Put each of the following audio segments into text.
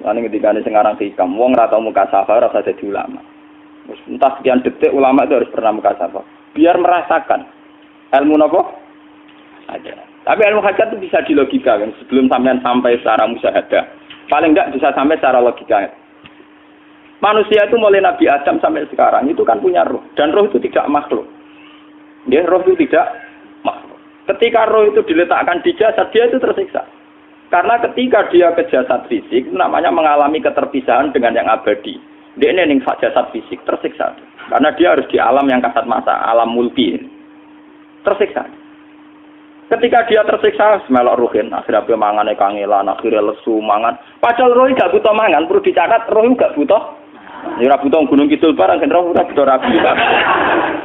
Lan ketika sing aran hikam, wong ora tau mukasafah ora usah dadi ulama. Wis entah sekian detik ulama itu harus pernah mukasafah. Biar merasakan ilmu napa? Ada. Tapi ilmu hajat itu bisa dilogikakan sebelum sampai secara musyahadah. Paling enggak bisa sampai secara logika. Manusia itu mulai Nabi Adam sampai sekarang itu kan punya roh. Dan roh itu tidak makhluk. Ya, roh itu tidak makhluk. Ketika roh itu diletakkan di jasad, dia itu tersiksa. Karena ketika dia ke jasad fisik, itu namanya mengalami keterpisahan dengan yang abadi. Dia ini jasad fisik, tersiksa. Karena dia harus di alam yang kasat mata, alam mulki. Tersiksa. Ketika dia tersiksa, semelok ruhin, akhirnya dia mangannya kangelan, akhirnya lesu, mangan. Padahal roh gak butuh mangan, perlu dicatat, roh gak butuh. Ya ora butuh gunung kidul barang kan ora butuh rabi.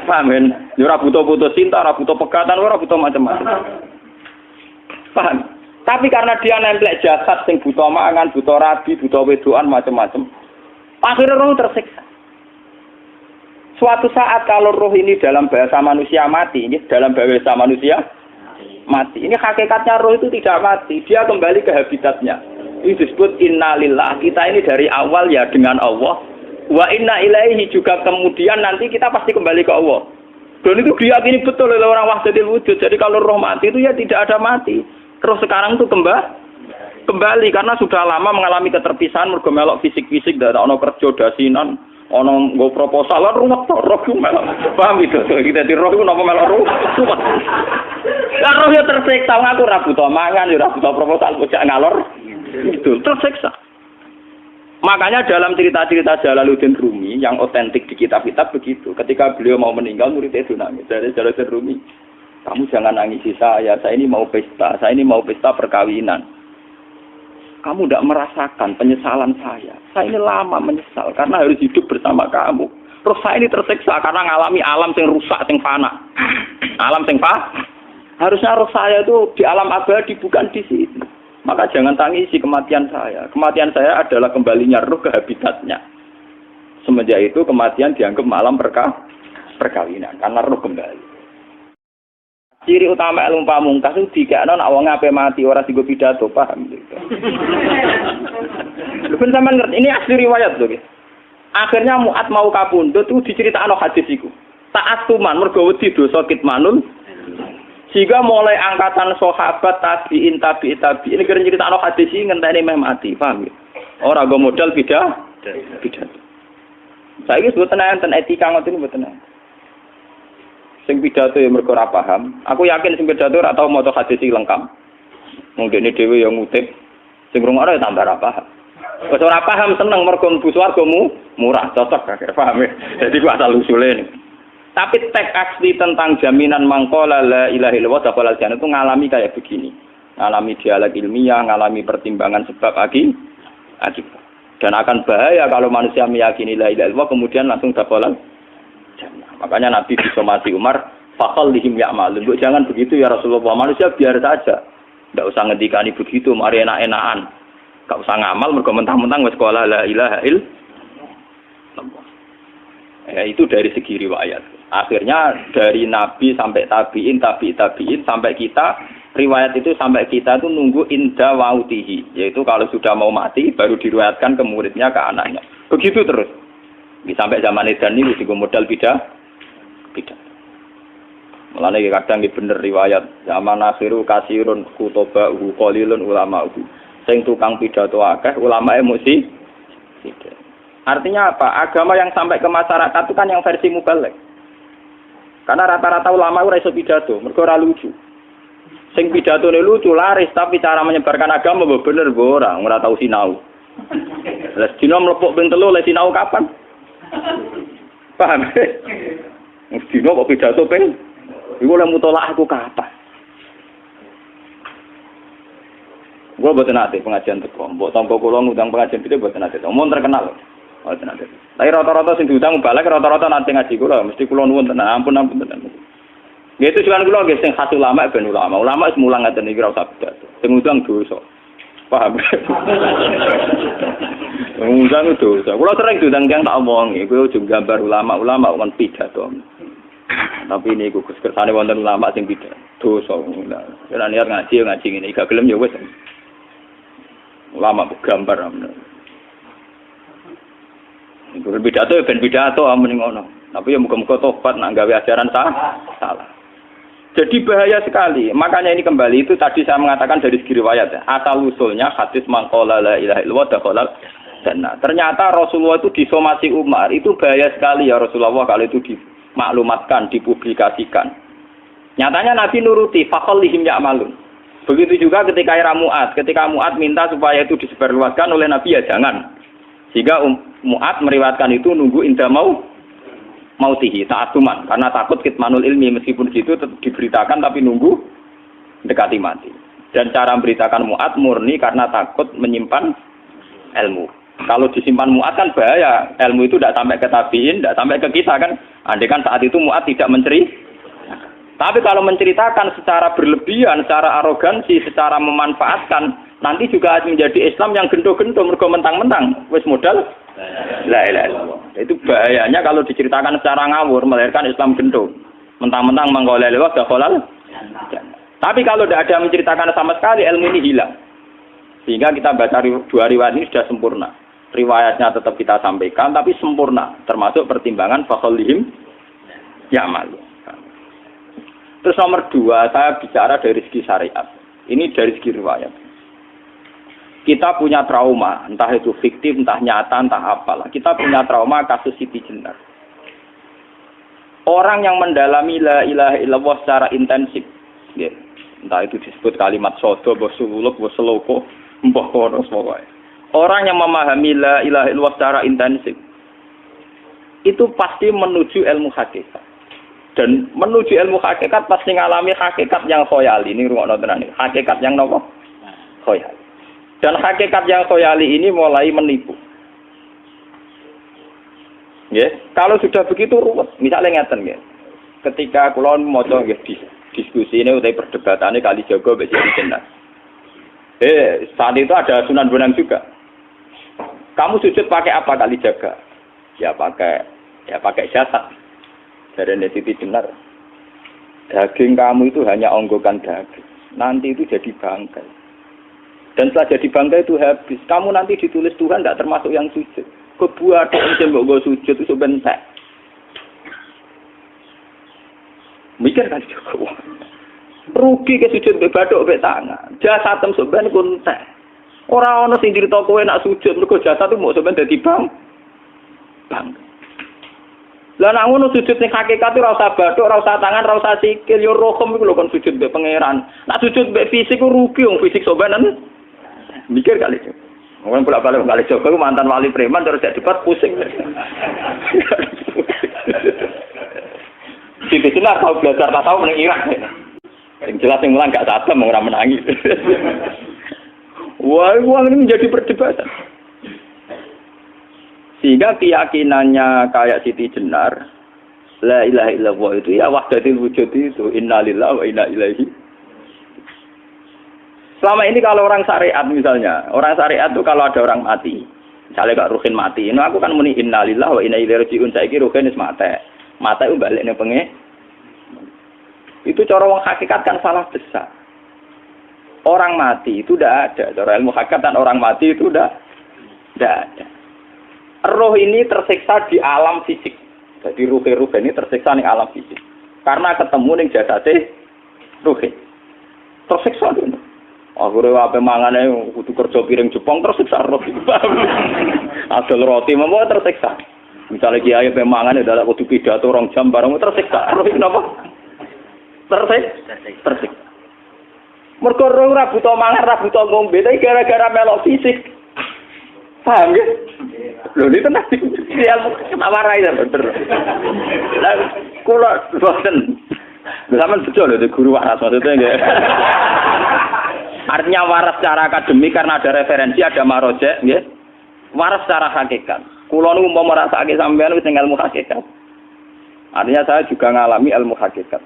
Paham kan? Ya ora butuh putus cinta, ora butuh pegatan, ora butuh macam-macam. Paham? Tapi karena dia nemplek jasad sing butuh mangan, butuh rabi, butuh wedoan macam-macam. Akhirnya roh tersiksa. Suatu saat kalau roh ini dalam bahasa manusia mati, ini dalam bahasa manusia mati. Ini hakikatnya roh itu tidak mati, dia kembali ke habitatnya. Ini disebut innalillah. Kita ini dari awal ya dengan Allah. Wa inna ilaihi juga kemudian nanti kita pasti kembali ke Allah. Dan itu diyakini betul oleh orang wahdatul wujud. Jadi kalau roh mati itu ya tidak ada mati. Roh sekarang itu kembali karena sudah lama mengalami keterpisahan mergo melok fisik-fisik dak ono kerja dasinan, ono nggo proposal ruwet to roh ku melok. Paham itu? Kita di roh ku napa melok roh. Lah roh ya tersiksa aku ora butuh mangan, ya ora butuh proposal bocah ngalor. Itu tersiksa. Makanya dalam cerita-cerita Jalaluddin Rumi yang otentik di kitab-kitab begitu. Ketika beliau mau meninggal, muridnya itu nangis. Dari Jalaluddin Rumi, kamu jangan nangisi saya ini mau pesta perkawinan. Kamu tidak merasakan penyesalan saya. Saya ini lama menyesal karena harus hidup bersama kamu. Terus saya ini tersiksa karena ngalami alam yang rusak, yang fana. Alam yang fana. Harusnya roh saya itu di alam abadi, bukan di sini. Maka jangan tangisi kematian saya. Kematian saya adalah kembalinya roh ke habitatnya. Semenjak itu kematian dianggap malam perkawinan. Karena roh kembali. Ciri utama ilmu pamungkas itu dikakno nek wong ape mati ora dienggo pidato, paham gitu. Lha ben sampean ngerti ini asli riwayat lho. Akhirnya Mu'ad mau kapundhut itu diceritakno hadis iku. Taat tuman mergo wedi dosa kitmanul. Sehingga mulai angkatan sahabat tabi'in ini kira ceritakno hadis iki ngenteni meh mati, paham ya? Ora go modal pidato. Saiki mboten enten etika ngoten mboten. Sing pidato ya mergo ora paham. Aku yakin sing pidato ora tau maca hadis iki lengkap. Mung dene dhewe ya ngutip. Sing rungokno ya tambah ora paham. Wis ora paham seneng mergo mlebu swargamu murah, cocok gak paham ya. Jadi ku asal usule nih. Tapi teks asli tentang jaminan mangkola la ilaha illallah dakhalal jannah itu ngalami kayak begini. Ngalami dialog ilmiah, ngalami pertimbangan sebab akibat. Dan akan bahaya kalau manusia meyakini la ilaha illallah kemudian langsung dakhalal jannah. Makanya Nabi disomasi Umar, fakal lihim ya'malun. Jangan begitu ya Rasulullah. Manusia biar saja. Tidak usah ngendikani begitu, mari enak-enakan. Tidak usah ngamal, mergo mentang-mentang wis sekolah la ilaha illallah. Ya, itu dari segi riwayat. Akhirnya dari Nabi sampai tabi'in sampai kita, riwayat itu sampai kita itu nunggu inda wautihi. Yaitu kalau sudah mau mati, baru diriwayatkan ke muridnya, ke anaknya. Begitu terus. Sampai zaman Edan ini juga modal bidah. Mulane kadang iki bener riwayat zaman akhiru kasirun kutoba qalilun ulama. Sing tukang pidato akeh ulamae mesti tidak. Artinya apa? Agama yang sampai ke masyarakat itu kan yang versi mubalek. Karena rata-rata ulama ora iso pidato, mergo ora lucu. Sing pidatone lucu laris tapi cara menyebarkan agama bener ora tau sinau. Lah dina mlepuk ping 3 le sinau kapan? Paham? Dino kok pidato ping iku lek mutolaah aku kapan? Gua boten nate pengajian teko. Mbok tampa kula ngundang pengajian itu boten nate. Omong terkenal. Boten nate. Tapi rata-rata sing diundang balik rata-rata nate ngaji kula mesti kula nuwun tenan. Ampun tenan. Nggih itu juga kula nggih sing khas ulama ben ulama. Ulama wis mulang ngaten iki ora usah pidato. Sing ngundang dosa. Paham? Ngundang dosa. Kula sering diundang tiyang tak omongi, kowe ojo gambar ulama-ulama kon pidato. Tapi ini gugus kersane wonten ulama sing pidato. Dosa. Ora niat ngaji ngene, gak gelem ya wis. Ulama gambar. Pidato ya ben pidato amun ngono. Tapi ya muga-muga tobat nak gawe ajaran salah. Jadi bahaya sekali. Makanya ini kembali itu tadi saya mengatakan dari segi riwayat ya. Asal usulnya hadis mangqala la ilaha illallah dakhala jannah. Ternyata Rasulullah itu disomasi Umar. Itu bahaya sekali ya Rasulullah kalau itu dimaklumatkan, dipublikasikan. Nyatanya Nabi nuruti faqallihim ya'malun. Begitu juga ketika era Mu'ad. Ketika Mu'ad minta supaya itu disebarluaskan oleh Nabi ya jangan. Sehingga Mu'ad meriwayatkan itu nunggu indah mautihi ta'atuman karena takut kitmanul ilmi meskipun gitu tetap diberitakan tapi nunggu dekati mati. Dan cara memberitakan Mu'ad murni karena takut menyimpan ilmu. Kalau disimpan Mu'ad kan bahaya, ilmu itu tidak sampai ke tabiin, tidak sampai ke kita kan. Andai kan saat itu Mu'ad tidak tapi kalau menceritakan secara berlebihan, secara arogansi, secara memanfaatkan, nanti juga menjadi Islam yang gento-gento, mergo mentang-mentang wis modal la ilaha illallah. Itu bahayanya kalau diceritakan secara ngawur, melahirkan Islam gento. Mentang-mentang mangko la ilaha illallah. Tapi kalau tidak ada menceritakan sama sekali, ilmu ini hilang. Sehingga kita baca dua riwayat ini sudah sempurna. Riwayatnya tetap kita sampaikan, tapi sempurna. Termasuk pertimbangan fakholihim ya'malu. Terus nomor 2, saya bicara dari segi syariat. Ini dari segi riwayat. Kita punya trauma, entah itu fiktif, entah nyata, entah apalah. Kita punya trauma kasus Siti Jenar. Orang yang mendalami la ilaha illallah secara intensif, ya, entah itu disebut kalimat sodo, bosuluk, boseloko, mbah kono semua. Orang yang memahami la ilaha illallah secara intensif, itu pasti menuju ilmu hakikat. Dan menuju ilmu hakikat pasti ngalami hakikat yang khoyali. Ini rungokno tenan iki. Hakikat yang nopo? Khoyali. Dan hakikat yang khoyali ini mulai menipu. Nggih, kalau sudah begitu ruwet. Misalnya ngeten nggih. Ketika kula maca nggih diskusi ini utawa perdebatannya kali jaga mbek Siti Jenar. Saat itu ada Sunan Bonang juga. Kamu sujud pakai apa kali jaga? Ya pakai jasad. Dari Siti Jenar, daging kamu itu hanya onggokan daging. Nanti itu jadi bangkai. Dan setelah jadi bangkai itu habis. Kamu nanti ditulis Tuhan tidak termasuk yang sujud. Kebuat yang gue sujud itu sebentar. Mikir kan juga. Rugi ke sujud be badok be tangan. Jasad sebenarnya kuntek. Orang-orang sing cerita kowe nak sujud mergo jasad itu mau sebenarnya dadi bangkai. Lah nek ngono sujud ning hakikat ora usah bathuk, ora usah tangan, ora usah sikil, yo rohem iku lho kon sujud mbek pangeran. Nek sujud mbek fisik ku rugi wong fisik sobanan. Mikir kali itu. Wong bolak-balik kali Joko mantan wali preman terus jadi debat pusing. Siti Jenar tahu belajar tak tahu meneng Irak. Sing jelas sing mulang gak sadem ora menangi. Wah, uang ini menjadi perdebatan. Sehingga keyakinannya kayak Siti Jenar, la ilaha illallah itu ya wahdatul wujud itu, innalillahi wa inna ilaihi. Selama ini kalau orang syariat misalnya, orang syariat itu kalau ada orang mati, misalnya Kak Ruhin mati, ini aku kan muni innalillahi wa inna ilaihi raji'un, saiki Ruhin wis mate. Mate itu balik ning penge. Itu cara wong hakikat kan salah besar. Orang mati itu tidak ada, cara ilmu hakikat dan orang mati itu tidak ada. Roh ini tersiksa di alam fisik. Jadi ruh-ruh ini tersiksa di alam fisik. Karena ketemu ning jasate ruh. Tersiksa itu. Akhire wae mangane kudu kerja piring Jepang tersiksa roh. Asal roti memang tersiksa. Misalnya kiai pemangane dadak kudu pidato 2 jam bareng tersiksa. Roh kenapa? Tersiksa. Mergo roh ora buta mangan, ora buta ngombe, tapi gara-gara melok fisik. Paham ya? Lho ini tenang ilmu ketawarai ya bener. Lah kula boten. Sampeyan betul lho guru waras maksudnya nggih. Artinya waras secara akademik karena ada referensi, ada marojek nggih. Waras secara hakikat. Kula niku umpama rasake sampeyan wis ilmu hakikat. Artinya saya juga ngalami ilmu hakikat.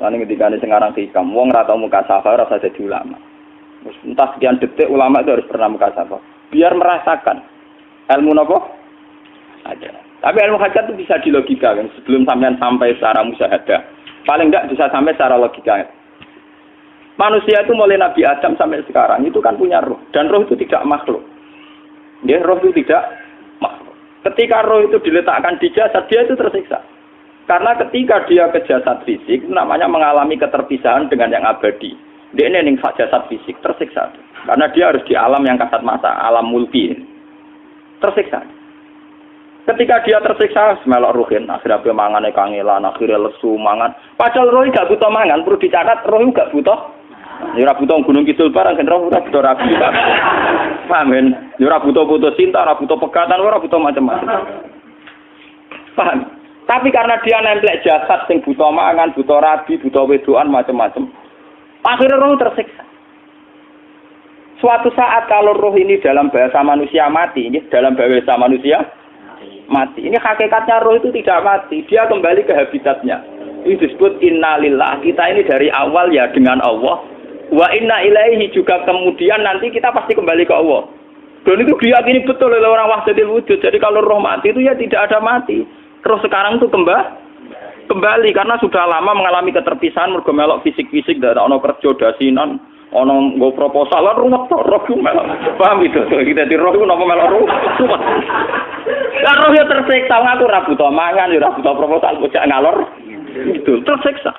Lan ketika sing aran hikam wong ra tau muka safar rasa jadi ulama. Entah sekian detik ulama itu harus pernah muka safar. Biar merasakan ilmu nopo ada. Tapi ilmu hakikat itu bisa dilogika kan sebelum sampai secara musyahadah. Paling enggak bisa sampai secara logika. Manusia itu mulai Nabi Adam sampai sekarang itu kan punya roh dan roh itu tidak makhluk. Dia roh itu tidak makhluk. Ketika roh itu diletakkan di jasad, dia itu tersiksa. Karena ketika dia ke jasad fisik, namanya mengalami keterpisahan dengan yang abadi. Dia ini ning jasad fisik, tersiksa. Karena dia harus di alam yang kasat mata, alam mulki. Tersiksa. Ketika dia tersiksa, melok ruhin, akhirnya dia mangan kangelan, akhirnya lesu mangan. Padahal roh gak butuh mangan, perlu dicatat roh gak butuh. Ya ora butuh gunung kidul barang, kan ora butuh rapi. Paham kan? Ya ora butuh putus cinta, ora butuh pegatan, ora butuh macam-macam. Paham? Tapi karena dia nemplek jasad sing butuh mangan, butuh rabi, butuh wedoan macam-macam. Akhirnya roh tersiksa. Suatu saat kalau roh ini dalam bahasa manusia mati, ini dalam bahasa manusia mati. Ini hakikatnya roh itu tidak mati, dia kembali ke habitatnya. Ini disebut innalillah. Kita ini dari awal ya dengan Allah. Wa inna ilaihi juga kemudian nanti kita pasti kembali ke Allah. Dan itu diyakini betul oleh orang wahdatul wujud. Jadi kalau roh mati itu ya tidak ada mati. Roh sekarang itu kembali karena sudah lama mengalami keterpisahan mergo melok fisik-fisik dari ono kerja dasinan, ono nggo proposal lan ruwet roh melok. Paham itu? Kita di roh itu napa melok roh. Lah roh ya tersiksa ngaku ora butuh mangan, ya ora butuh proposal bocah ngalor. Itu tersiksa.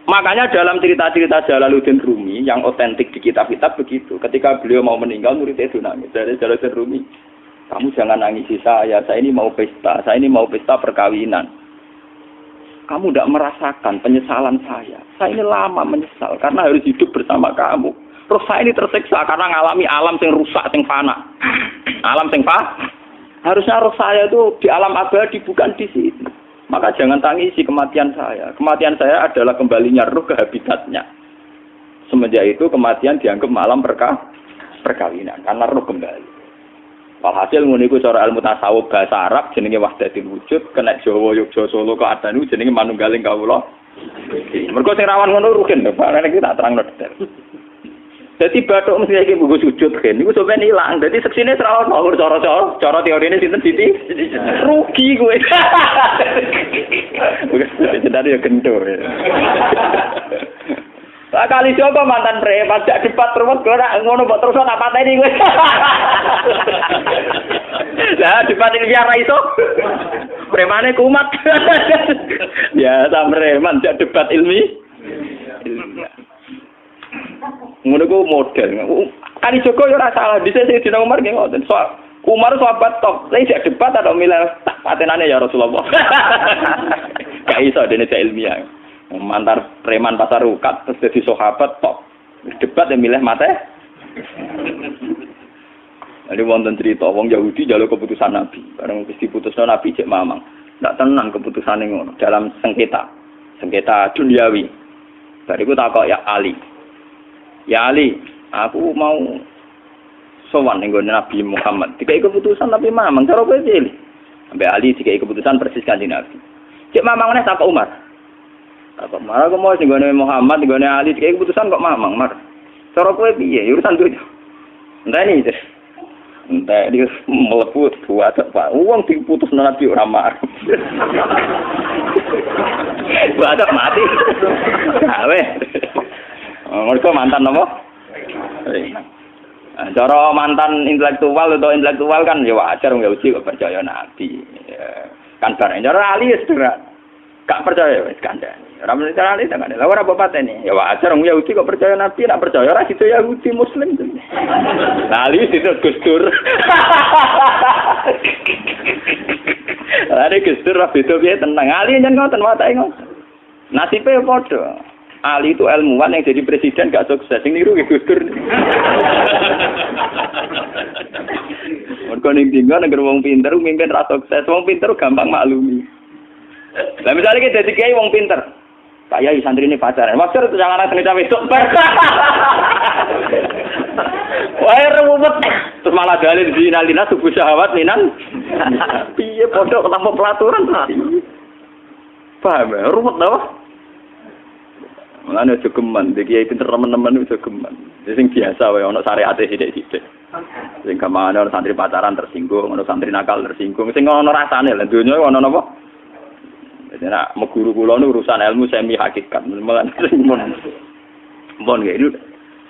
Makanya dalam cerita-cerita Jalaluddin Rumi yang otentik di kitab-kitab begitu. Ketika beliau mau meninggal, muridnya itu nangis. Dari Jalaluddin Rumi, kamu jangan nangisi saya ini mau pesta perkawinan. Kamu tidak merasakan penyesalan saya. Saya ini lama menyesal karena harus hidup bersama kamu. Terus saya ini tersiksa karena mengalami alam yang rusak, yang fana. Alam yang fana. Harusnya roh saya itu di alam abadi, bukan di sini. Maka jangan tangisi kematian saya. Kematian saya adalah kembalinya roh ke habitatnya. Semenjak itu kematian dianggap malam perkawinan. Karena roh kembali. Walhasil nguniku cara ilmu tasawuf bahasa Arab jenenge wahdatul wujud. Kena Jawa, Yogyakarta, Solo, Keadaan jenenge manunggaling kawula. Mergo sing rawan ngono rugen. Pak iki tak terangno detail. Jadi batuk mesti iki buku sujud kan. Niku sampeyan ilang. Dadi seksine ora ono cara teorine sinten Siti? Rugi kowe. Bukan jadi ya kentur. Kali coba mantan preman jak debat terus ora ngono mbok terus tak pateni kowe. Lah debat ini biar iso. Premane kumat. Ya sam preman jak debat ilmi. Ngono ku model. Kali Joko yo ora salah. Dise sing dina Umar nggih ngoten. Umar sahabat top. Saya jak debat atau milih tak patenane ya Rasulullah. Gak iso dene ilmiah. Mantar preman pasar rukat terus jadi sahabat top. Debat yang milih mate. Ada wonten cerita wong Yahudi njaluk keputusan Nabi. Bareng wis diputusno Nabi cek mamang. Ndak tenang keputusane ngono dalam sengketa duniawi. Bariku takok ya Ali. Ya Ali, aku mau sowan ning Nabi Muhammad. Dikai keputusan tapi mamang cara kowe pilih. Sampai Ali dikai keputusan persis kanjeng Nabi. Cek mamang neh takok Umar. Takok Umar aku mau sing Muhammad, ning Ali dikai keputusan kok mamang, Mar. Cara kowe piye? Urusan dunya. Enteni iki. Entah dia melepuh buat apa? Uang diputus Nabi ora marah. Buat mati. Gawe. Mereka mantan apa? Cara mantan intelektual kan ya wajar wong Yahudi kok percaya Nabi. Kan bareng cara Ali ya sederhana. Gak percaya wis kandhani. Ora mesti cara Ali tenan. Lah ora bapatene. Ya wajar wong Yahudi kok percaya Nabi, nek percaya ora situ Yahudi Muslim. Lah Ali situ Gus Dur. Are Gus Dur beda piye tenang. Ali nyen ngoten watake ngoten. Nasibe padha. Ali itu ilmuwan yang jadi presiden gak sukses. Sing niru Gus Dur. Mergo ning dinggo nek wong pinter mimpin ra sukses. Wong pinter gampang maklumi. Lah misalnya kita jadi kiai wong pinter. Kayak santri ini pacaran. Maksud itu jangan ada cawe itu. Wah ruwet. Terus malah dalil zinalina subuh syahwat minan. Piye pondok tanpa pelaturan. Paham ya? Ruwet dah. Mulane aja geman, iki kiai pinter teman-teman aja geman. Sing biasa wae ana syariate sithik-sithik. Sing kamane ana santri pacaran tersinggung, ana santri nakal tersinggung. Sing ana rasane lha donya ana napa? Jadi nak meguru kula nu urusan ilmu semi hakikat. Mon gitu.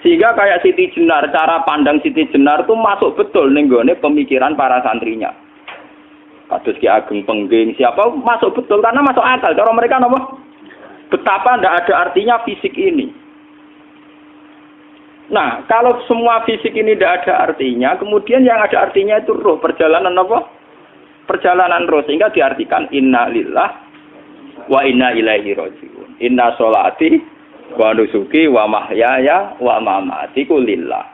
Sehingga kayak Siti Jenar, cara pandang Siti Jenar itu masuk betul ning gone pemikiran para santrinya. Kados Ki Ageng Pengging, siapa masuk betul karena masuk akal. Cara mereka apa? Betapa tidak ada artinya fisik ini. Nah, kalau semua fisik ini tidak ada artinya, kemudian yang ada artinya itu roh, perjalanan apa? Perjalanan roh, sehingga diartikan inna lillah wa inna ilaihi raji'un. Inna sholati wa nusuki wa mahyaya wa mamatiku lillah.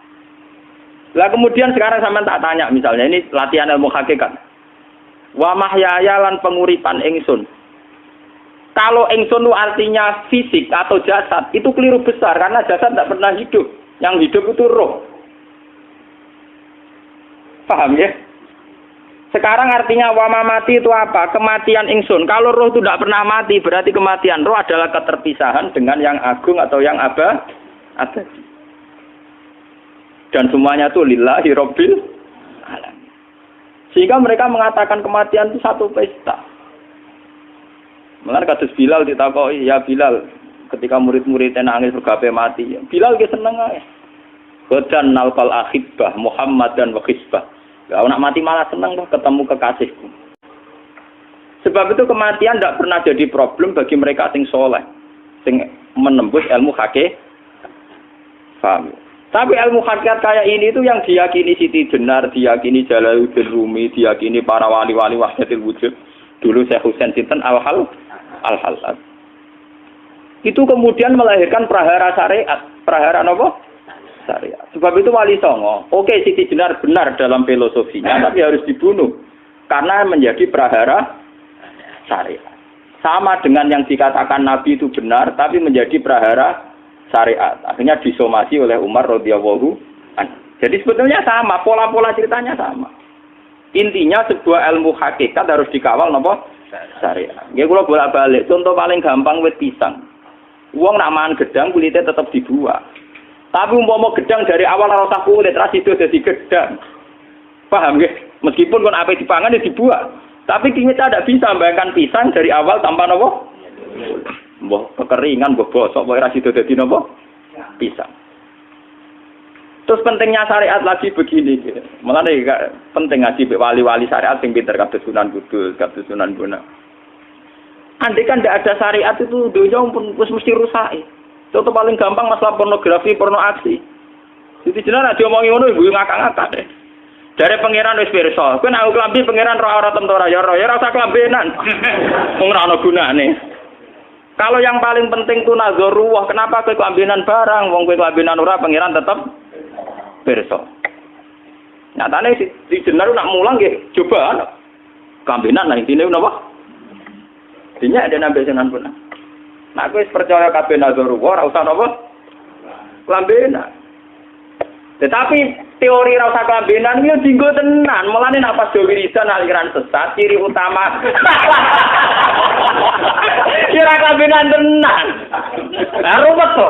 Lah kemudian sekarang sampean tak tanya misalnya, ini latihan ilmu hakikat. Wa mahyaya lan penguripan ingsun. Kalau ingsun itu artinya fisik atau jasad, itu keliru besar karena jasad tidak pernah hidup. Yang hidup itu roh. Paham ya? Sekarang artinya wa mamati itu apa? Kematian ingsun. Kalau roh itu tidak pernah mati, berarti kematian roh adalah keterpisahan dengan yang agung atau yang abadi. Dan semuanya itu lillahi rabbil alamin. Sehingga mereka mengatakan kematian itu satu pesta. Mulane kados Bilal ditakoi, ya Bilal, ketika murid-muridnya nangis bergape mati, Bilal ge seneng ae. Godan nalqal ahibbah Muhammad dan wakisbah. Lah nak mati malah seneng kok ketemu kekasihku. Sebab itu kematian tidak pernah jadi problem bagi mereka sing soleh, sing menembus ilmu hakikat. Paham? Tapi ilmu hakikat kayak ini itu yang diyakini Siti Jenar, diyakini Jalaluddin Rumi, diyakini para wali-wali wahdatul wujud. Dulu Syekh Husain sinten Al-Halal. Itu kemudian melahirkan prahara syariat. Prahara apa? Syariat. Sebab itu Wali Songo, oke Siti Jenar benar dalam filosofinya, tapi harus dibunuh. Karena menjadi prahara syariat. Sama dengan yang dikatakan Nabi itu benar, tapi menjadi prahara syariat. Akhirnya disomasi oleh Umar radhiyallahu anhu. Jadi sebetulnya sama, pola-pola ceritanya sama. Intinya sebuah ilmu hakikat harus dikawal napa? Syariat. Nggih kula bolak-balik, contoh paling gampang wit pisang. Wong nak mangan gedang kulitnya tetap dibuang. Tapi umpama gedang dari awal ora usah kulit, ra sido dadi gedang. Paham nggih? Meskipun kon ape dipangan ya dibuang. Tapi kita tidak bisa membayangkan pisang dari awal tanpa napa? Mbah kekeringan, mbah bosok, mbah ra sido dadi napa? Pisang. Terus pentingnya syariat lagi begini, gitu. Malah penting ngaji wali-wali syariat yang pinter kados Sunan Kudus, kados Sunan Bonang. Andai kan tidak ada syariat itu dunia pun mesti rusak. Contoh paling gampang masalah pornografi, porno aksi. Jadi jenar diomongi ngono ibu ngakak-ngakak deh. Dari pangeran wis pirsa, kowe nek aku klambi pangeran ora tentu ora ya ora usah klambenan. Wong ora ana gunane. Kalau yang paling penting itu nazarullah, kenapa kowe klambenan barang? Wong kowe klambenan ora pangeran tetep pirsa. Nyatane si jenar nak mulang nggih coba klambenan lah intine napa? Dinya ada nabi Sunan Bonang. Nah kowe percaya kabeh nazarullah ora usah napa? Klambenan. Tetapi teori ra usah klambenan iki dinggo tenan. Mulane nek pas do wiridan aliran sesat ciri utama. Kira klambenan tenan. Lah ruwet to.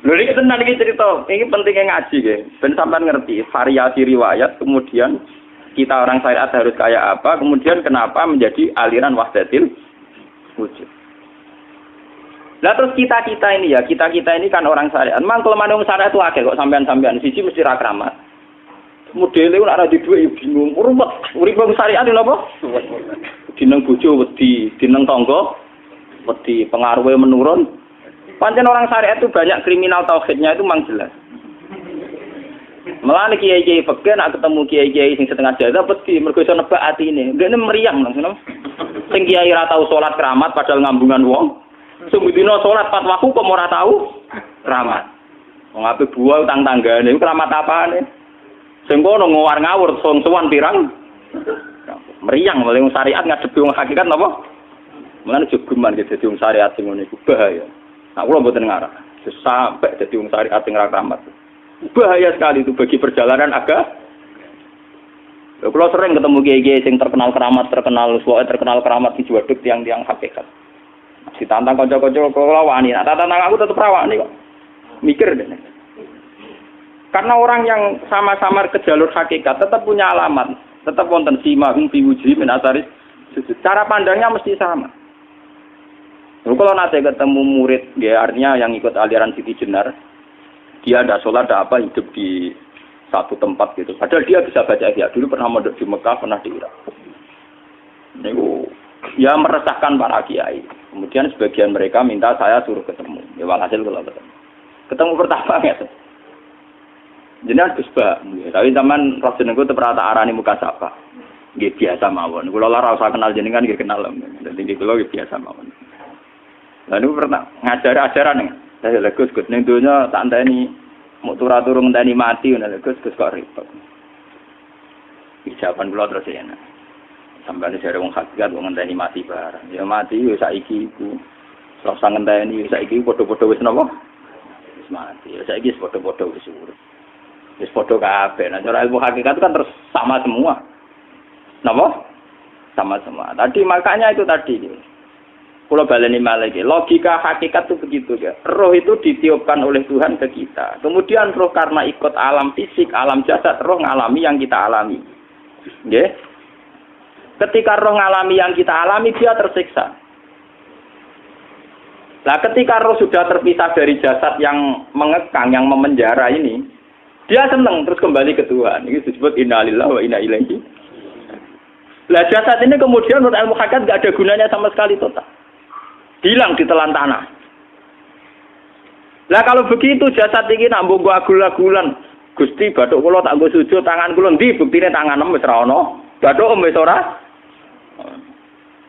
Lho iki tenan iki cerita. Iki pentingnya ngaji nggih. Ben sampean ngerti variasi riwayat, kemudian kita orang syariat harus kayak apa, kemudian kenapa menjadi aliran wahdatil wujud. Lah terus kita ini ya, kita ini kan orang syariat. Memang kelemahan orang syariat itu akeh kok sampean-sampean. Siji mesti ra kramat. Modele ora ada duwe bingung. Ruwet. Urip wong syariat lho apa? Dineng bojo wedi, dineng tangga wedi, pengaruhe menurun. Pancen orang syariat itu banyak kriminal tauhidnya itu memang jelas. Malah kiai-kiai fikih nak ketemu kiai-kiai sing setengah jaga wedi mergo iso nebak atine. Ndekne meriang langsung. Sing kiai ora tau salat keramat padahal ngambungan wong. Sembudina salat pas waktu kok ora tau keramat. Wong ape buah utang tanggane keramat apane? Sing kono ngawur-ngawur sowan pirang. Meriang mulai wong syariat ngadepi wong hakikat napa? Mulane jogeman ge dadi wong syariat sing ngene iku bahaya. Nah kula mboten ngarah. Sampai dadi wong syariat sing ora keramat. Bahaya sekali itu bagi perjalanan agama. Kalau sering ketemu kiai-kiai yang terkenal keramat di Juwaduk tiang-tiang hakikat. Ditantang kanca-kanca kula wani, nah tantang aku tetep rawani kok. Mikir deh. Karena orang yang sama-sama ke jalur hakikat tetap punya alamat, tetap wonten sima biwuji min asaris. Cara pandangnya mesti sama. Kalau nanti ketemu murid, ya artinya yang ikut aliran Siti Jenar, dia ada sholat, ada apa, hidup di satu tempat gitu. Padahal dia bisa baca ihya. Dulu pernah mondok di Mekah, pernah di Irak. Niku ya meresahkan para kiai. Kemudian sebagian mereka minta saya suruh ketemu. Ya walhasil kalau ketemu. Ketemu pertama ya. Jenengan Gus Ba, tapi zaman roh jenengku teu pernah tak arani muka sapa. Nggih biasa mawon. Kula ora usah kenal jenengan nggih kenal. Dadi nggih kula nggih biasa mawon. Lah niku pernah ngajar-ajaran ning. Saya Gus ning donya tak enteni mau turu-turu ngenteni mati ngono Gus kok repot. Ijaban kula terus ya. Sampai jare wong hakikat wong ngenteni mati barang. Ya mati yo saiki iku. Ora usah ngenteni saiki padha-padha wis napa? Wis mati. Ya saiki wis padha-padha wis urip. Wis padha kabeh. Nah, cara ilmu hakikat itu kan terus sama semua. Napa? Sama semua. Tadi makanya itu tadi. Kalau baleni malih logika hakikat itu begitu ya. Roh itu ditiupkan oleh Tuhan ke kita. Kemudian roh karena ikut alam fisik, alam jasad, roh ngalami yang kita alami. Nggih. Ketika roh ngalami yang kita alami, dia tersiksa. Nah, ketika roh sudah terpisah dari jasad yang mengekang, yang memenjara ini, dia senang terus kembali ke Tuhan. Ini disebut innalillahi wa inna ilaihi. Lah jasad ini kemudian menurut ilmu hakikat enggak ada gunanya sama sekali total. Hilang di telan tanah. Lah kalau begitu jasad ini nak mbok agul-agulan, Gusti bathuk kula tak nggo sujud tangan kula ndi buktine tangan wis ra ono. Bathuk wis ora.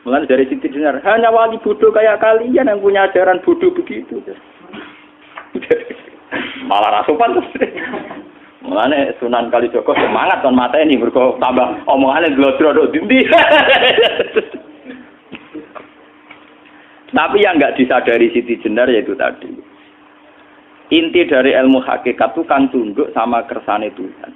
Mulane dari Siti Jenar, hanya wali bodoh kayak kalian yang punya ajaran bodoh begitu. Malah rasupan terus. Mulane Sunan Kalijaga semangat kon mateni mergo tambah omongane glodro nduk ndi. Tapi yang enggak disadari Siti Jenar yaitu tadi. Inti dari ilmu hakikat itu kan tunduk sama kersane Tuhan.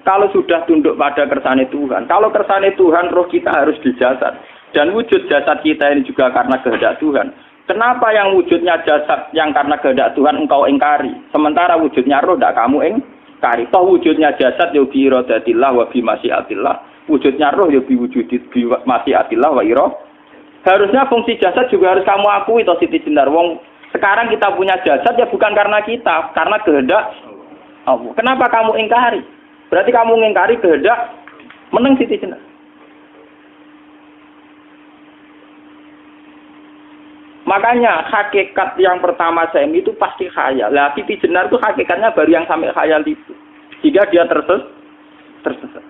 Kalau sudah tunduk pada kersane Tuhan, kalau kersane Tuhan roh kita harus di jasad. Dan wujud jasad kita ini juga karena kehendak Tuhan. Kenapa yang wujudnya jasad yang karena kehendak Tuhan engkau ingkari? Sementara wujudnya roh tidak kamu ingkari. Toh wujudnya jasad ya bi iradatillah wa bi masyiatillah. Wujudnya roh ya bi wujudit bi masyiatillah wa ira. Harusnya fungsi jasad juga harus kamu akui toh Siti Jenar. Wong sekarang kita punya jasad ya bukan karena kita, karena kehendak Allah. Kenapa kamu ingkari? Berarti kamu ingkari kehendak meneng Siti Jenar. Makanya hakikat yang pertama saya itu pasti khayal. Lah Siti Jenar itu hakikatnya baru yang sampai khayal itu. Jika dia tersesat.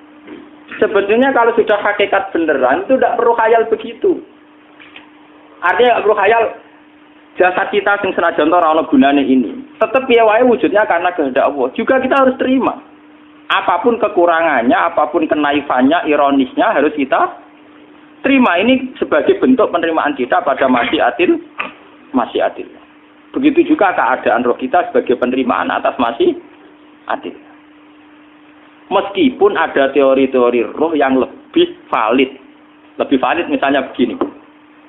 Sebetulnya kalau sudah hakikat beneran itu tidak perlu khayal begitu. Artinya tidak perlu khayal jasad kita sing senajan ora ana gunane ini. Tetap piye wae wujudnya karena kehendak Allah. Juga kita harus terima. Apapun kekurangannya, apapun kenaifannya, ironisnya harus kita terima. Ini sebagai bentuk penerimaan kita pada masyiatil. Begitu juga keadaan roh kita sebagai penerimaan atas masyiatil. Meskipun ada teori-teori roh yang lebih valid. Lebih valid misalnya begini.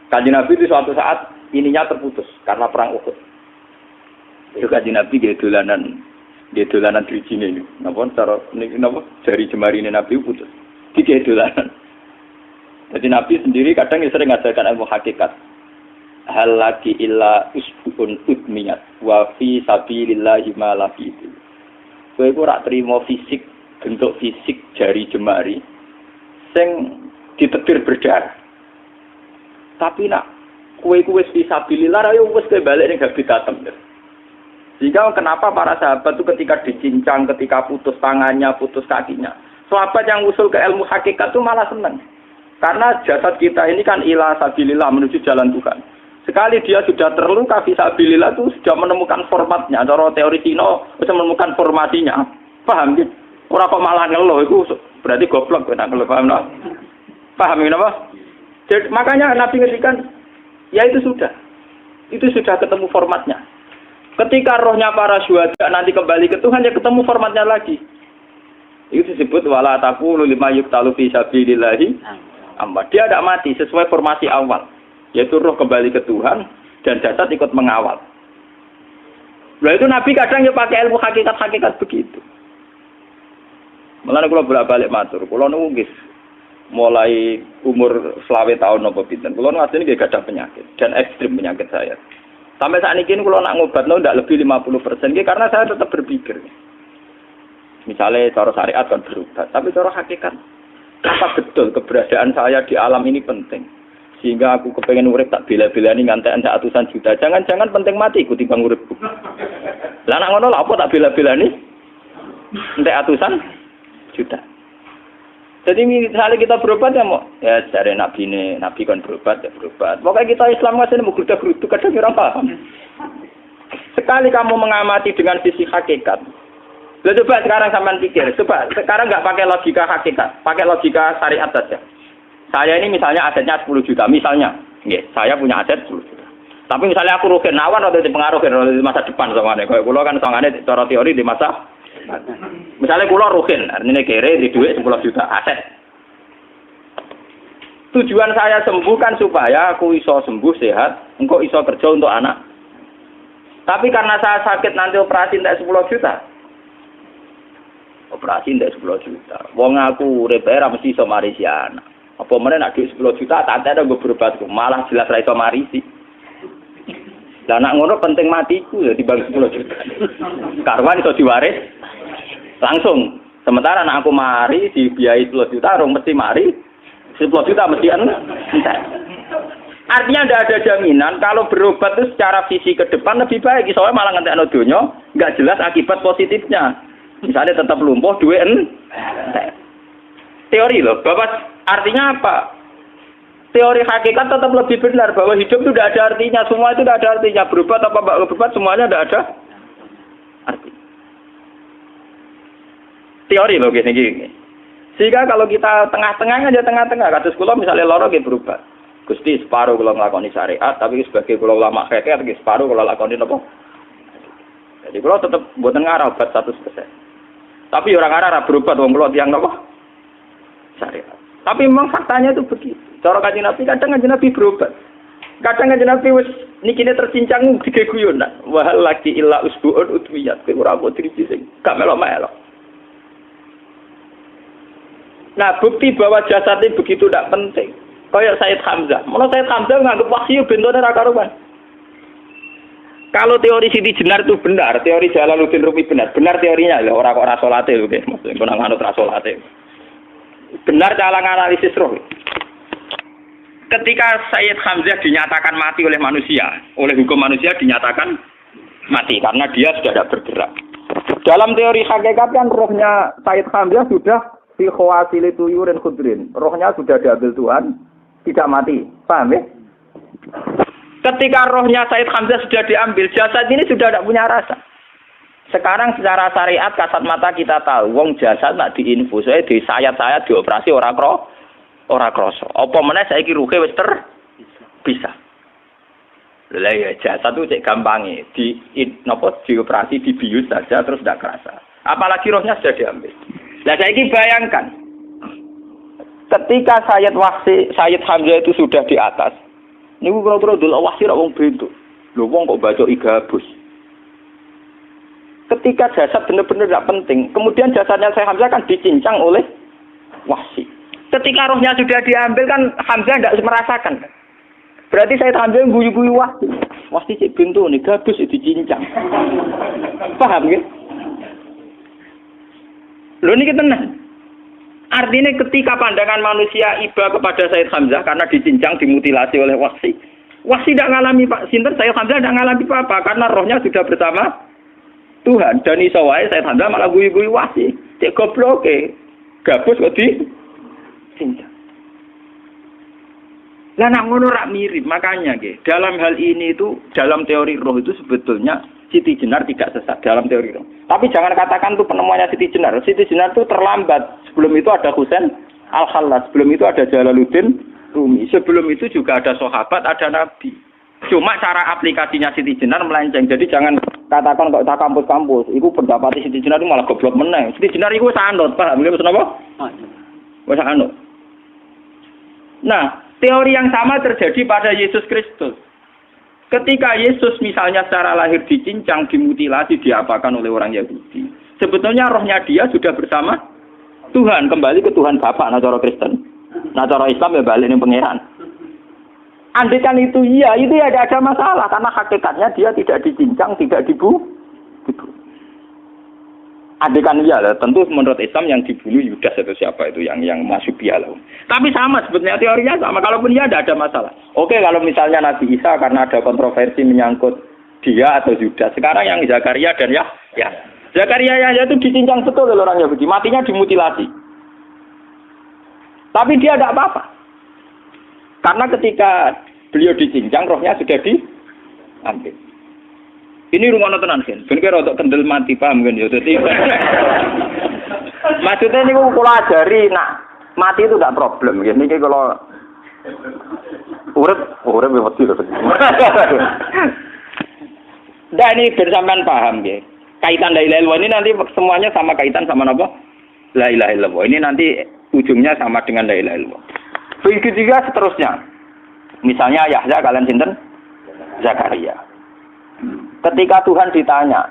Kanjeng Nabi itu suatu saat ininya terputus karena perang Uhud. Itu Kanjeng Nabi dia dolanan drijine ini. Napa cara napa jari jemari ini Nabi putus. Iki dolanan. Jadi Nabi sendiri kadang sering ngajarkan ilmu hakikat. Hal lagi illa usbun udmiyat wa fi sabilillahi ma la fi. Kowe ora trimo fisik, bentuk fisik jari jemari sing ditetir berdarah. Tapi nak kowe wis fi sabilillah ayo wis balik ning habitatem. Sehingga kenapa para sahabat itu ketika dicincang, ketika putus tangannya, putus kakinya, sahabat yang usul ke ilmu hakikat itu malah senang. Karena jasad kita ini kan ila sabilillah menuju jalan Tuhan. Sekali dia sudah terluka fisabilillah itu sudah menemukan formatnya. Cara teori Cina sudah menemukan formasinya. Paham gitu? Orang kok malah ngeluh itu berarti goblok kena ngeluh. Paham tak? Paham kenapa? Jadi makanya Nabi ngertikan ya itu sudah ketemu formatnya. Ketika rohnya para syuhada nanti kembali ke Tuhan ya ketemu formatnya lagi. Itu disebut wala taqulu lima yuqtalu fi sabilillahi amma. Dia tidak mati sesuai formasi awal, yaitu roh kembali ke Tuhan dan jasad ikut mengawal. Nah itu Nabi kadang ya pakai ilmu hakikat begitu. Mulane kula bolak-balik matur, kula niku nggih mulai umur 20 tahun napa pinten. Kula niku asline nggih gadah penyakit dan ekstrim penyakit saya. Sampai saat ini kalau nak ngobatno ndak lebih 50% nggih karena saya tetap berpikir. Misalnya cara syariat kan berobat, tapi cara hakikat apa betul keberadaan saya di alam ini penting? Sehingga aku kepengen urip tak bela-belani ngantek atusan juta. Jangan-jangan penting mati ku timbang uripku. Lah nek ngono lha apa tak bela-belani? Entek atusan juta. Jadi misalnya kita berobat ya mau ya cari nabi kan berobat ya berobat. Pokoknya kita Islam masih mau geruda-gerudu kadang orang paham. Sekali kamu mengamati dengan sisi hakikat. Lah coba sekarang sampean pikir, coba sekarang nggak pakai logika hakikat, pakai logika syariat saja. Saya ini misalnya asetnya 10 juta, misalnya, saya punya aset 10 juta. Tapi misalnya aku rugi nawan atau dipengaruhi di masa depan soalnya. Kalau kulo kan soalnya cara teori di masa, misalnya kulo rugi, artinya kere di duit 10 juta aset. Tujuan saya sembuh kan supaya aku iso sembuh sehat, engkau iso kerja untuk anak. Tapi karena saya sakit nanti operasi tidak 10 juta. Operasi tidak 10 juta. Wong aku repair mesti iso marisi anak. Apa meneh nek 10 juta tak ada gue berobat malah jelas ra iso marisi. Lah nek ngono penting matiku ya dibagi 10 juta. Karwan iso diwaris langsung. Sementara nek aku mari dibiayai 10 juta rong mesti mari 10 juta mesti entek. Artinya tidak ada jaminan kalau berobat itu secara visi ke depan lebih baik. Soalnya malah ngentekno donya enggak jelas akibat positifnya. Misalnya tetap lumpuh duit entek. Teori loh, Bapak. Artinya apa? Teori hakikat tetap lebih benar bahwa hidup itu tidak ada artinya, semua itu tidak ada artinya. Berobat apa enggak berobat semuanya tidak ada arti. Teori loh gini. Sehingga kalau kita tengah-tengah aja tengah-tengah, kados kula misalnya loro nggih berobat. Gusti separuh kula nglakoni syariat, tapi sebagai kula ulama fikih iki separuh kula lakoni napa? Jadi kula tetep mboten ngarah obat 100%. Tapi orang ngarah berobat wong kula tiyang napa? Syariat. Tapi memang faktanya itu begitu. Cara Kanjeng Nabi kadang Kanjeng Nabi berobat. Kadang Kanjeng Nabi wis nikine tercincang dige guyonan. Wa laki illa usbuun utwiyat. Ora apa driji sing gak melok-melok. Nah, bukti bahwa jasad ini begitu tidak penting. Kayak Sayyid Hamzah. Menurut Sayyid Hamzah nganggep wahyu bentone ra karuan. Kalau teori Siti Jenar itu benar, teori Jalaluddin Rumi benar teorinya lho, ora kok ra salate lho, nggih. Maksudnya kok nang anut ra salate. Benar dalam analisis roh. Ketika Sayyid Hamzah dinyatakan mati oleh manusia, oleh hukum manusia dinyatakan mati karena dia sudah tidak bergerak. Dalam teori hakikat kan rohnya Sayyid Hamzah sudah fi khawasili tuyurin khudrin. Rohnya sudah diambil Tuhan, tidak mati. Paham ya? Ketika rohnya Sayyid Hamzah sudah diambil, jasad ini sudah tidak punya rasa. Sekarang secara syariat kasat mata kita tahu wong jasad nak diinfus di sayat-sayat dioperasi ora krasa. Apa meneh saiki ruhe wis bisa. Lah ya jasad itu cek gampange dioperasi dibius saja terus ndak kerasa. Apalagi rohnya sudah diambil. Lah saiki bayangkan ketika Sayyid Hamzah itu sudah di atas. Niku kira-kira delok wahsi ra wong bentuk. Lho wong kok baca igabus. Ketika jasad benar-benar tidak penting, kemudian jasadnya Sayyid Hamzah kan dicincang oleh wahsi. Ketika rohnya sudah diambil kan Hamzah tidak merasakan. Berarti Sayyid Hamzah guyu-guyu wahsi. Wahsi cek bentuk nih, gabus dicincang. Paham ya? Loh ini tenang. Artinya ketika pandangan manusia iba kepada Sayyid Hamzah karena dicincang, dimutilasi oleh wahsi. Wahsi tidak mengalami Pak Sinten, Sayyid Hamzah tidak mengalami apa-apa karena rohnya sudah bersama Tuhan. Dan iso wae Sayyid Hamzah malah guyu-guyu wahsi. Cek goblok gabus kok cincang. Lah nak ngono rak mirip, makanya dalam hal ini itu dalam teori roh itu sebetulnya Siti Jenar tidak sesat dalam teori roh. Tapi jangan katakan itu penemuannya Siti Jenar. Siti Jenar itu terlambat. Sebelum itu ada Husain Al-Khallas, sebelum itu ada Jalaluddin Rumi, sebelum itu juga ada sahabat, ada nabi. Cuma cara aplikasinya Siti Jenar melenceng. Jadi jangan katakan kok tak kampus-kampus. Iku pendapat Siti Jenar itu malah goblok meneng. Siti Jenar itu sanut, paham? Nggih maksud apa? Wis anut. Nah, teori yang sama terjadi pada Yesus Kristus. Ketika Yesus misalnya secara lahir dicincang, dimutilasi, diapakan oleh orang Yahudi. Sebetulnya rohnya dia sudah bersama Tuhan, kembali ke Tuhan Bapa, nah cara Kristen. Nah cara Islam ya balik ning pangeran. Andaikan itu iya, itu ya tidak ada masalah karena hakikatnya dia tidak dicincang, tidak dibu. Adekan iya lah, tentu menurut Islam yang dibunuh Yudas atau siapa itu yang masuk bialah. Tapi sama sebetulnya teorinya sama. Kalaupun iya tidak ada masalah. Oke, kalau misalnya Nabi Isa karena ada kontroversi menyangkut dia atau Yudas. Sekarang yang Zakaria dan ya. Zakaria itu dicincang betul oleh orang Yahudi. Matinya dimutilasi. Tapi dia tidak apa-apa. Karena ketika beliau dicincang, rohnya sudah diambil. Ini rumah tenan kan. Ben kira untuk kendel mati paham kan ya. Dadi maksudnya niku kula ajari nak mati itu tidak problem ya. Niki kalau urip wedi lho. Nah ini bersamaan paham ya. Kaitan la ilaha illallah ini nanti semuanya sama kaitan sama apa? La ilaha illallah. Ini nanti ujungnya sama dengan la ilaha illallah. Begitu juga seterusnya. Misalnya Yahya kalian sinten? Zakaria. Ketika Tuhan ditanya,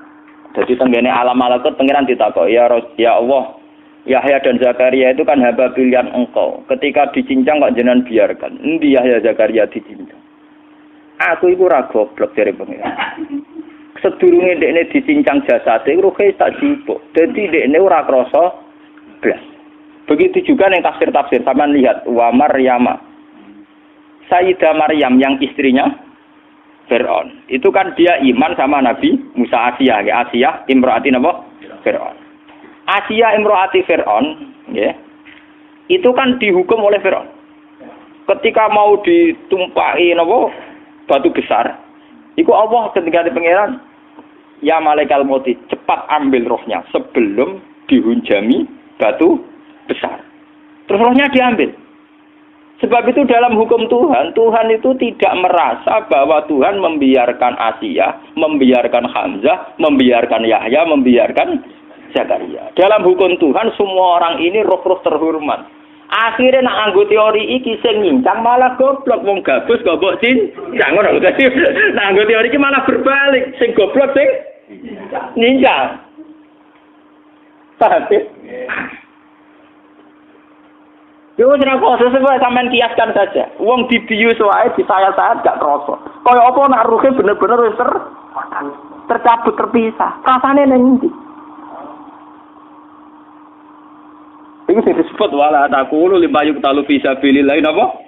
jadi tenggene alam malakut pengiran ditakok, ya Allah, Yahya dan Zakaria itu kan hamba pilihan engkau. Ketika dicincang kok jenengan biarkan. Endi Yahya Zakaria dicincang? Aku iku ora goblok dari pengiran. Sedurunge dekne dicincang jasate ruhe tak jipuk. Dadi dekne ora krasa blas. Begitu juga yang tafsir-tafsir sampean lihat wa Maryama. Sayyidah Maryam yang istrinya Fir'aun. Itu kan dia iman sama Nabi Musa Asiyah. Ya, Asiyah imro'ati apa? Fir'aun. Asiyah imro'ati Fir'aun. Ya, itu kan dihukum oleh Fir'aun. Ketika mau ditumpahi apa? Batu besar. Itu Allah ketika di pangeran. Ya malaikat mauti cepat ambil rohnya. Sebelum dihunjami batu besar. Terus rohnya diambil. Sebab itu dalam hukum Tuhan, Tuhan itu tidak merasa bahwa Tuhan membiarkan Asiyah, membiarkan Hamzah, membiarkan Yahya, membiarkan Zakaria. Dalam hukum Tuhan, semua orang ini roh-roh terhormat. Akhirnya nak anggo teori iki sing nyincang malah goblok wong gabus kok mbok cincang ngono dadi. Nak anggo teori iki malah berbalik, sing goblok sing nyincang. Paham? Yo ora kok sebab sampean kiaskan saja. Wong dibius wae disayat-sayat gak krasa. Kaya apa nak ruhe bener-bener wis tercabut terpisah. Rasane nang ndi? Iki sing disebut wala taqulu limayuk talu fi sabilillah napa?